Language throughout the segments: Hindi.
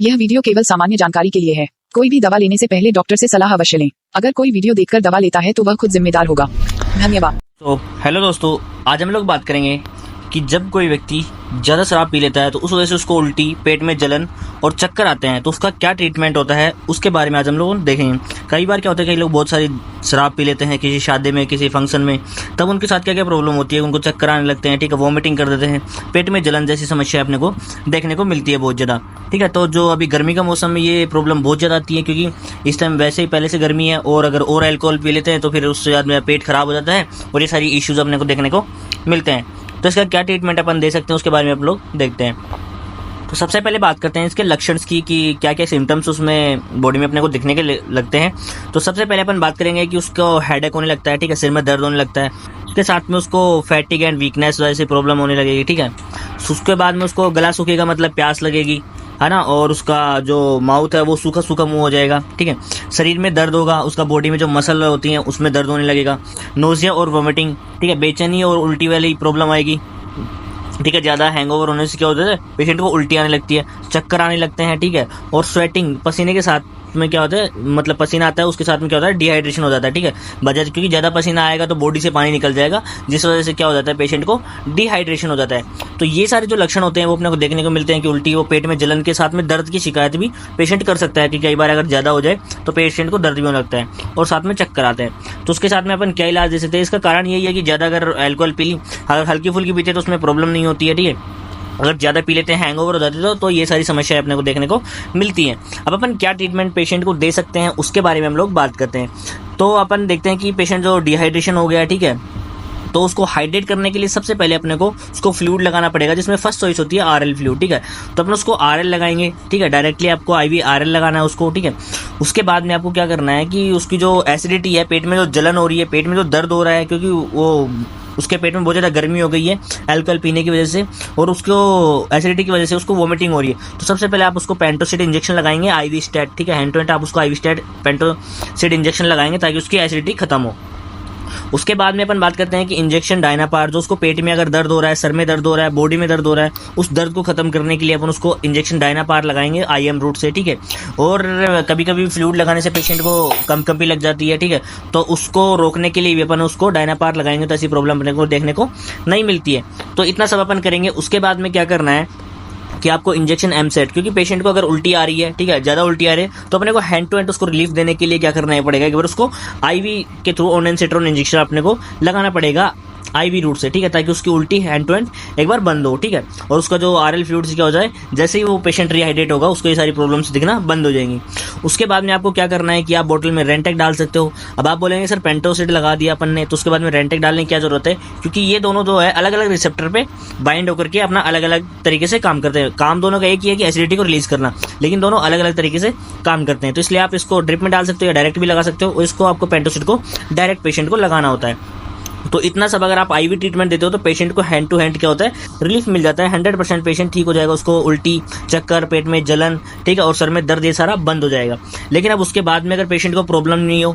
यह वीडियो केवल सामान्य जानकारी के लिए है। कोई भी दवा लेने से पहले डॉक्टर से सलाह अवश्य लें। अगर कोई वीडियो देखकर दवा लेता है तो वह खुद जिम्मेदार होगा। धन्यवाद। तो हेलो दोस्तों, आज हम लोग बात करेंगे कि जब कोई व्यक्ति ज़्यादा शराब पी लेता है तो उस वजह से उसको उल्टी, पेट में जलन और चक्कर आते हैं, तो उसका क्या ट्रीटमेंट होता है उसके बारे में आज हम लोग देखेंगे। कई बार क्या होता है, कई लोग बहुत सारी शराब पी लेते हैं किसी शादी में, किसी फंक्शन में, तब उनके साथ क्या क्या प्रॉब्लम होती है। उनको चक्कर आने लगते हैं, ठीक है, वॉमिटिंग कर देते हैं, पेट में जलन जैसी समस्या अपने को देखने को मिलती है बहुत ज़्यादा, ठीक है। तो जो अभी गर्मी का मौसम में ये प्रॉब्लम बहुत ज़्यादा आती है, क्योंकि इस टाइम वैसे ही पहले से गर्मी है, और अगर और अल्कोहल पी लेते हैं तो फिर उससे ज़्यादा पेट खराब हो जाता है और ये सारी इश्यूज़ अपने को देखने को मिलते हैं। तो इसका क्या ट्रीटमेंट अपन दे सकते हैं उसके बारे में आप लोग देखते हैं। तो सबसे पहले बात करते हैं इसके लक्षण की कि क्या क्या सिम्टम्स उसमें बॉडी में अपने को दिखने के लगते हैं। तो सबसे पहले अपन बात करेंगे कि उसको हेडेक होने लगता है, ठीक है, सिर में दर्द होने लगता है। उसके साथ में उसको फैटिग एंड वीकनेस जैसी प्रॉब्लम होने लगेगी, ठीक है। उसके बाद में उसको गला सूखेगा, मतलब प्यास लगेगी, है ना, और उसका जो माउथ है वो सूखा सूखा मुंह हो जाएगा, ठीक है। शरीर में दर्द होगा, उसका बॉडी में जो मसल होती हैं उसमें दर्द होने लगेगा। नोजिया और वोमिटिंग, ठीक है, बेचैनी और उल्टी वाली प्रॉब्लम आएगी, ठीक है। ज़्यादा हैंगओवर होने से क्या होता है, पेशेंट को उल्टी आने लगती है, चक्कर आने लगते हैं, ठीक है। और स्वेटिंग, पसीने के साथ में क्या होता है, मतलब पसीना आता है, उसके साथ में क्या होता है, डिहाइड्रेशन हो जाता है, ठीक है। वजह क्योंकि ज़्यादा पसीना आएगा तो बॉडी से पानी निकल जाएगा, जिस वजह से क्या हो जाता है, पेशेंट को डिहाइड्रेशन हो जाता है। तो ये सारे जो लक्षण होते हैं वो अपने को देखने को मिलते हैं कि उल्टी, वो पेट में जलन के साथ में दर्द की शिकायत भी पेशेंट कर सकता है, कि कई बार अगर ज़्यादा हो जाए तो पेशेंट को दर्द भी होने लगता है और साथ में चक्कर आते हैं। तो उसके साथ में अपन क्या इलाज दे सकते हैं। इसका कारण यही है कि ज़्यादा अगर अल्कोहल पी ली, अगर हल्की फुल्की पीते तो उसमें प्रॉब्लम नहीं होती है, ठीक है। अगर ज़्यादा पी लेते हैं, हैंगओवर हो जाते हैं, तो ये सारी समस्याएं अपने को देखने को मिलती हैं। अब अपन क्या ट्रीटमेंट पेशेंट को दे सकते हैं उसके बारे में हम लोग बात करते हैं। तो अपन देखते हैं कि पेशेंट जो डिहाइड्रेशन हो गया, ठीक है, तो उसको हाइड्रेट करने के लिए सबसे पहले अपने को उसको फ्लूइड लगाना पड़ेगा, जिसमें फर्स्ट चॉइस होती है आरएल फ्लूइड, ठीक है। तो अपन उसको आरएल लगाएंगे, ठीक है, डायरेक्टली आपको आईवी आरएल लगाना है उसको, ठीक है। उसके बाद में आपको क्या करना है कि उसकी जो एसिडिटी है, पेट में जो जलन हो रही है, पेट में जो दर्द हो रहा है, क्योंकि वो उसके पेट में बहुत ज़्यादा गर्मी हो गई है अल्कोहल पीने की वजह से, और उसको एसिडिटी की वजह से उसको वोमिटिंग हो रही है। तो सबसे पहले आप उसको पेंटोसिड इंजेक्शन लगाएंगे, आईवी स्टैट, ठीक है, हैंड टू हैंड आप उसको आईवी स्टैट पेंटोसिड इंजेक्शन लगाएंगे ताकि उसकी एसिडिटी खत्म हो। उसके बाद में अपन बात करते हैं कि इंजेक्शन डायनापार, जो उसको पेट में अगर दर्द हो रहा है, सर में दर्द हो रहा है, बॉडी में दर्द हो रहा है, उस दर्द को खत्म करने के लिए अपन उसको इंजेक्शन डायनापार लगाएंगे आईएम रूट से, ठीक है। और कभी कभी फ्लूइड लगाने से पेशेंट को कंपी लग जाती है, ठीक है, तो उसको रोकने के लिए भी अपन उसको डायनापार लगाएंगे, तो ऐसी प्रॉब्लम अपने को देखने को नहीं मिलती है। तो इतना सब अपन करेंगे। उसके बाद में क्या करना है कि आपको इंजेक्शन एमसेट, क्योंकि पेशेंट को अगर उल्टी आ रही है, ठीक है, ज़्यादा उल्टी आ रही है, तो अपने को हैंड टू हैंड उसको रिलीफ देने के लिए क्या करना पड़ेगा, एक बार उसको आईवी के थ्रू ओनेनसेट्रोन इंजेक्शन अपने को लगाना पड़ेगा आईवी रूट से, ठीक है, ताकि उसकी उल्टी हैंड टू हैंड एक बार बंद हो, ठीक है। और उसका जो आरएल फ्लूइड से क्या हो जाए, जैसे ही वो पेशेंट रिहाइड्रेट होगा उसको ये सारी प्रॉब्लम्स दिखना बंद हो जाएंगी। उसके बाद में आपको क्या करना है कि आप बोतल में रेंटेक डाल सकते हो। अब आप बोलेंगे सर पेंटोसिड लगा दिया अपन ने, तो उसके बाद में रेंटेक डालने की क्या जरूरत है, क्योंकि ये दोनों जो है अलग अलग रिसेप्टर पे बाइंड होकर के अपना अलग अलग तरीके से काम करते हैं। काम दोनों का एक ही है कि एसिडिटी को रिलीज करना, लेकिन दोनों अलग अलग तरीके से काम करते हैं। तो इसलिए आप इसको ड्रिप में डाल सकते हो या डायरेक्ट भी लगा सकते हो, और इसको आपको पेंटोसिड को डायरेक्ट पेशेंट को लगाना होता है। तो इतना सब अगर आप आईवी ट्रीटमेंट देते हो तो पेशेंट को हैंड टू हैंड क्या होता है, रिलीफ मिल जाता है। 100% पेशेंट ठीक हो जाएगा, उसको उल्टी, चक्कर, पेट में जलन, ठीक है, और सर में दर्द, ये सारा बंद हो जाएगा। लेकिन अब उसके बाद में अगर पेशेंट को प्रॉब्लम नहीं हो,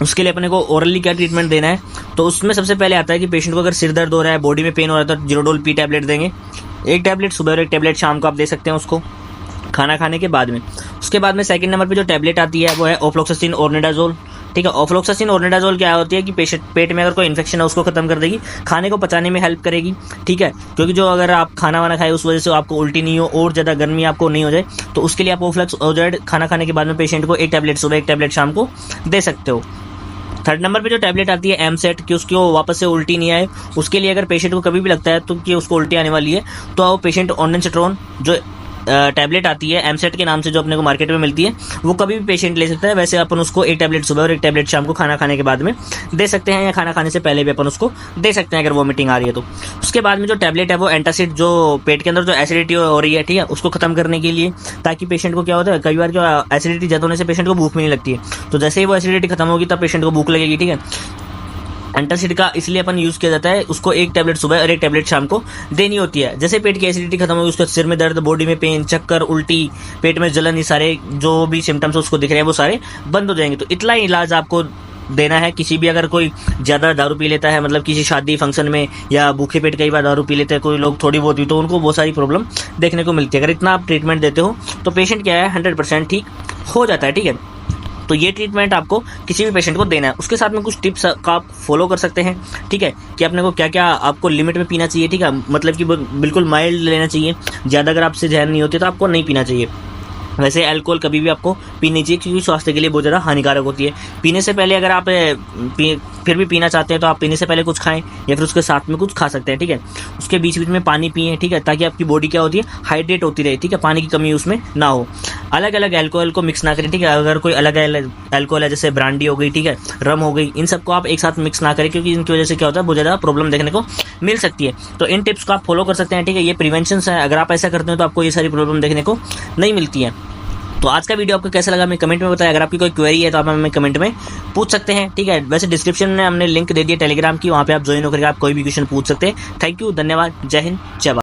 उसके लिए अपने को ओरली क्या ट्रीटमेंट देना है, तो उसमें सबसे पहले आता है कि पेशेंट को अगर सिर दर्द हो रहा है, बॉडी में पेन हो रहा है, तो जीरोडोल पी टैबलेट देंगे। एक टैबलेट सुबह और एक टैबलेट शाम को आप दे सकते हैं उसको खाना खाने के बाद में। उसके बाद में सेकंड नंबर पे जो टैबलेट आती है वो है ऑफ्लॉक्सासिन ऑर्निडाजोल, ठीक है। ऑफ्लॉक्सासिन ऑर्निडाजोल क्या होती है कि पेट में अगर कोई इन्फेक्शन है उसको खत्म कर देगी, खाने को पचाने में हेल्प करेगी, ठीक है। क्योंकि जो अगर आप खाना वाना खाए उस वजह से आपको उल्टी नहीं हो और ज़्यादा गर्मी आपको नहीं हो जाए, तो उसके लिए आप ऑफ्लॉक्सासिन खाना खाने के बाद में पेशेंट को एक टैबलेट सुबह, एक टैबलेट शाम को दे सकते हो। थर्ड नंबर पे जो टैबलेट आती है एमसेट, कि उसको वापस से उल्टी नहीं आए, उसके लिए अगर पेशेंट को कभी भी लगता है तो कि उसको उल्टी आने वाली है, तो वो पेशेंट ओनेनसेट्रोन जो टैबलेट आती है एमसेट के नाम से, जो अपने को मार्केट में मिलती है, वो कभी भी पेशेंट ले सकता है। वैसे अपन उसको एक टैबलेट सुबह और एक टैबलेट शाम को खाना खाने के बाद में दे सकते हैं, या खाना खाने से पहले भी अपन उसको दे सकते हैं अगर वोमिटिंग आ रही है तो। उसके बाद में जो टैबलेट है वो एंटासिड, जो पेट के अंदर जो एसिडिटी हो रही है, ठीक है, उसको खत्म करने के लिए, ताकि पेशेंट को क्या होता है, कई बार जो एसिडिटी ज़्यादा होने से पेशेंट को भूख भी नहीं लगती है, तो जैसे ही वो एसिडिटी खत्म होगी तब पेशेंट को भूख लगेगी, ठीक है। एंटासिड का इसलिए अपन यूज़ किया जाता है, उसको एक टैबलेट सुबह और एक टैबलेट शाम को देनी होती है। जैसे पेट की एसिडिटी खत्म होगी, उसका सिर में दर्द, बॉडी में पेन, चक्कर, उल्टी, पेट में जलन, ये सारे जो भी सिम्टम्स उसको दिख रहे हैं वो सारे बंद हो जाएंगे। तो इतना इलाज आपको देना है। किसी भी अगर कोई ज़्यादा दारू पी लेता है, मतलब किसी शादी फंक्शन में या भूखे पेट कई बार दारू पी लेते हैं कोई लोग थोड़ी बहुत भी, तो उनको बहुत सारी प्रॉब्लम देखने को मिलती है। अगर इतना आप ट्रीटमेंट देते हो तो पेशेंट क्या है 100% ठीक हो जाता है, ठीक है। तो ये ट्रीटमेंट आपको किसी भी पेशेंट को देना है। उसके साथ में कुछ टिप्स का आप फॉलो कर सकते हैं, ठीक है, कि अपने को क्या क्या आपको लिमिट में पीना चाहिए, ठीक है, मतलब कि बिल्कुल माइल्ड लेना चाहिए। ज़्यादा अगर आपसे जहर नहीं होती तो आपको नहीं पीना चाहिए। वैसे अल्कोहल कभी भी आपको पीनी चाहिए क्योंकि स्वास्थ्य के लिए बहुत ज़्यादा हानिकारक होती है। पीने से पहले अगर आप फिर भी पीना चाहते हैं तो आप पीने से पहले कुछ खाएं या फिर उसके साथ में कुछ खा सकते हैं, ठीक है। उसके बीच बीच में पानी पिएं, ठीक है, ताकि आपकी बॉडी क्या होती है हाइड्रेट होती रहे, ठीक है, पानी की कमी उसमें ना हो। अलग अलग अल्कोहल को मिक्स ना करें, ठीक है। अगर कोई अलग अल्कोहल है जैसे ब्रांडी हो गई, ठीक है, रम हो गई, इन सबको आप एक साथ मिक्स ना करें क्योंकि इनकी वजह से क्या होता है बहुत ज़्यादा प्रॉब्लम देखने को मिल सकती है। तो इन टिप्स को आप फॉलो कर सकते हैं, ठीक है। ये प्रिवेंशन है, अगर आप ऐसा करते हैं तो आपको ये सारी प्रॉब्लम देखने को नहीं मिलती है। तो आज का वीडियो आपको कैसा लगा हमें कमेंट में बताएं। अगर आपकी कोई क्वेरी है तो आप हमें कमेंट में पूछ सकते हैं, ठीक है। वैसे डिस्क्रिप्शन में हमने लिंक दे दिया टेलीग्राम की, वहाँ पे आप ज्वाइन होकर आप कोई भी क्वेश्चन पूछ सकते हैं। थैंक यू, धन्यवाद, जय हिंद, जय भारत।